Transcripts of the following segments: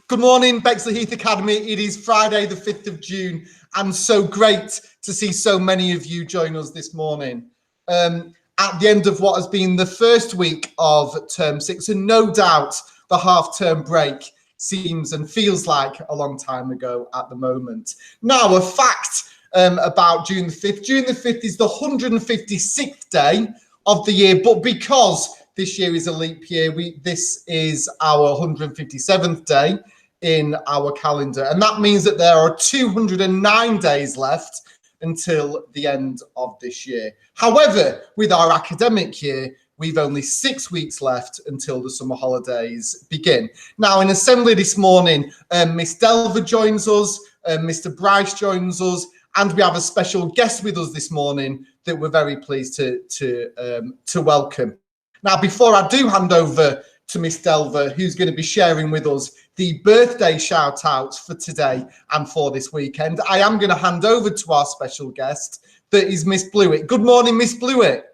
Good morning, Bexleyheath Academy. It is Friday, the 5th of June, and so great to see so many of you join us this morning. At the end of what has been the first week of term 6, and no doubt the half-term break seems and feels like a long time ago at the moment. Now, a fact about June the 5th. June the 5th is the 156th day of the year, but because this year is a leap year, this is our 157th day in our calendar. And that means that there are 209 days left until the end of this year. However, with our academic year, we've only 6 weeks left until the summer holidays begin. Now, in assembly this morning, Miss Delver joins us, Mr. Bryce joins us, and we have a special guest with us this morning that we're very pleased to welcome. Now, before I do hand over to Miss Delver, who's going to be sharing with us the birthday shout-outs for today and for this weekend, I am going to hand over to our special guest, that is Miss Blewett. Good morning, Miss Blewett.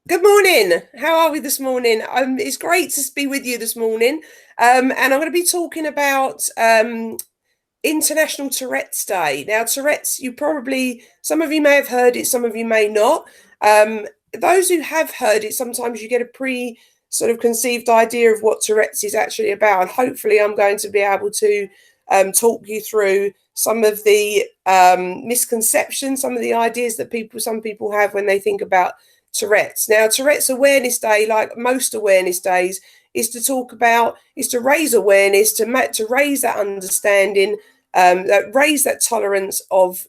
Good morning. How are we this morning? It's great to be with you this morning. And I'm going to be talking about International Tourette's Day. Now, Tourette's, some of you may have heard it, some of you may not. Those who have heard it, sometimes you get a sort of conceived idea of what Tourette's is actually about. And hopefully I'm going to be able to talk you through some of the misconceptions, some of the ideas that some people have when they think about Tourette's. Now, Tourette's Awareness Day, like most awareness days, is to raise awareness, to raise that understanding, raise that tolerance of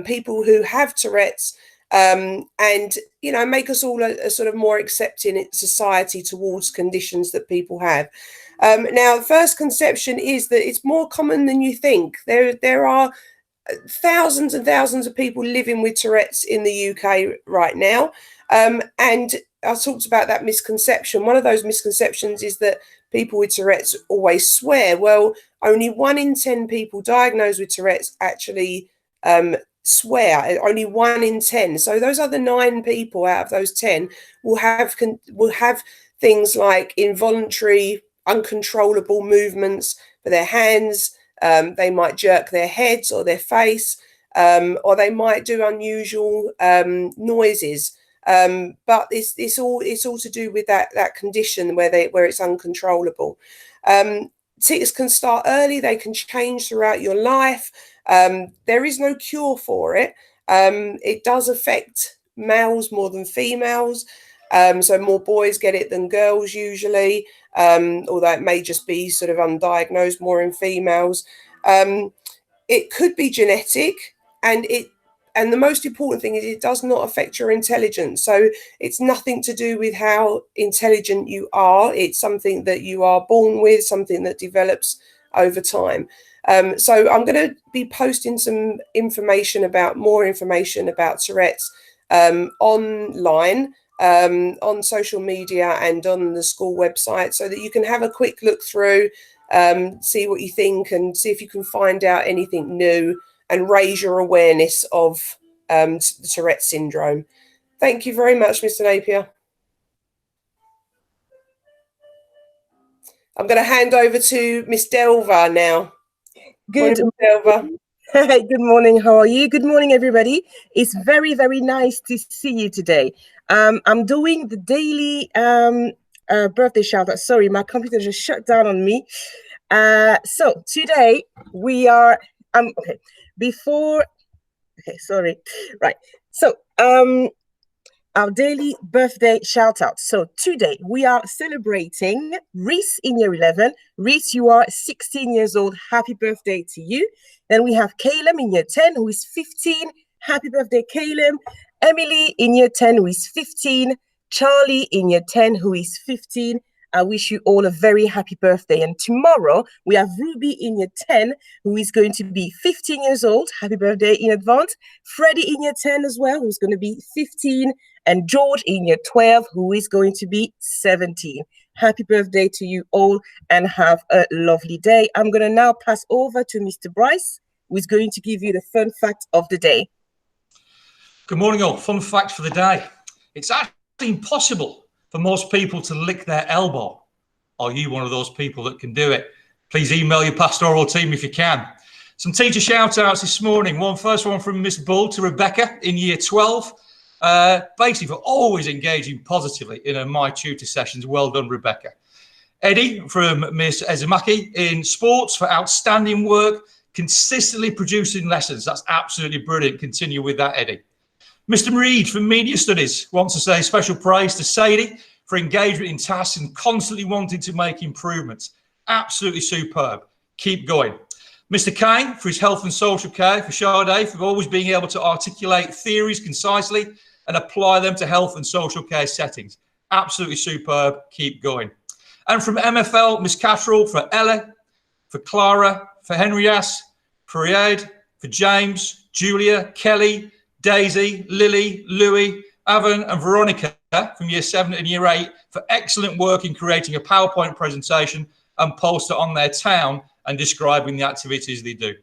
people who have Tourette's, and make us all a sort of more accepting society towards conditions that people have. Now, the first conception is that it's more common than you think. There are thousands and thousands of people living with Tourette's in the UK right now, and I talked about that misconception. One of those misconceptions is that people with Tourette's always swear. Well, only 1 in 10 people diagnosed with Tourette's actually swear. Only 1 in 10. So those other 9 people out of those 10 will have things like involuntary, uncontrollable movements for their hands. They might jerk their heads or their face, or they might do unusual noises. But it's all to do with that condition where it's uncontrollable. Tics can start early. They can change throughout your life. There is no cure for it. It does affect males more than females. So more boys get it than girls usually, although it may just be sort of undiagnosed more in females. It could be genetic, and the most important thing is it does not affect your intelligence. So it's nothing to do with how intelligent you are. It's something that you are born with, something that develops over time. So I'm going to be posting some more information about Tourette's online, on social media and on the school website, so that you can have a quick look through, see what you think, and see if you can find out anything new and raise your awareness of the Tourette's syndrome. Thank you very much, Mr. Napier. I'm going to hand over to Miss Delver now. Good morning. Good morning. How are you? Good morning, everybody. It's very, very nice to see you today. I'm doing the daily birthday shout out. Sorry, my computer just shut down on me. So today we are okay. Right. So our daily birthday shout out. So today we are celebrating Reese in year 11. Reese, you are 16 years old. Happy birthday to you. Then we have Caleb in year 10, who is 15. Happy birthday, Caleb. Emily in year 10, who is 15. Charlie in year 10, who is 15. I wish you all a very happy birthday. And tomorrow we have Ruby in year 10, who is going to be 15 years old. Happy birthday in advance. Freddie in year 10 as well, who's going to be 15. And George in year 12, who is going to be 17. Happy birthday to you all and have a lovely day. I'm going to now pass over to Mr. Bryce, who is going to give you the fun fact of the day. Good morning, all. Fun fact for the day. It's actually impossible for most people to lick their elbow. Are you one of those people that can do it? Please email your pastoral team if you can. Some teacher shout outs this morning. First one from Miss Bull to Rebecca in year 12. Basically for always engaging positively in her My Tutor sessions. Well done, Rebecca. Eddie from Miss Ezamaki in sports for outstanding work, consistently producing lessons. That's absolutely brilliant. Continue with that, Eddie. Mr. Reed from Media Studies wants to say special praise to Sadie for engagement in tasks and constantly wanting to make improvements. Absolutely superb. Keep going. Mr. Kane for his health and social care, for Sade for always being able to articulate theories concisely and apply them to health and social care settings. Absolutely superb. Keep going. And from MFL, Miss Catterall, for Ella, for Clara, for Henrias, for Riad, for James, Julia, Kelly, Daisy, Lily, Louis, Avon and Veronica from year 7 and year 8 for excellent work in creating a PowerPoint presentation and post it on their town and describing the activities they do.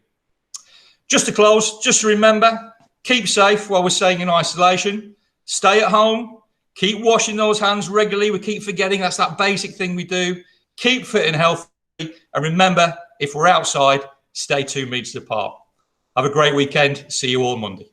Just to close, just to remember, keep safe while we're staying in isolation, stay at home, keep washing those hands regularly. We keep forgetting that's that basic thing we do. Keep fit and healthy. And remember, if we're outside, stay 2 meters apart. Have a great weekend. See you all Monday.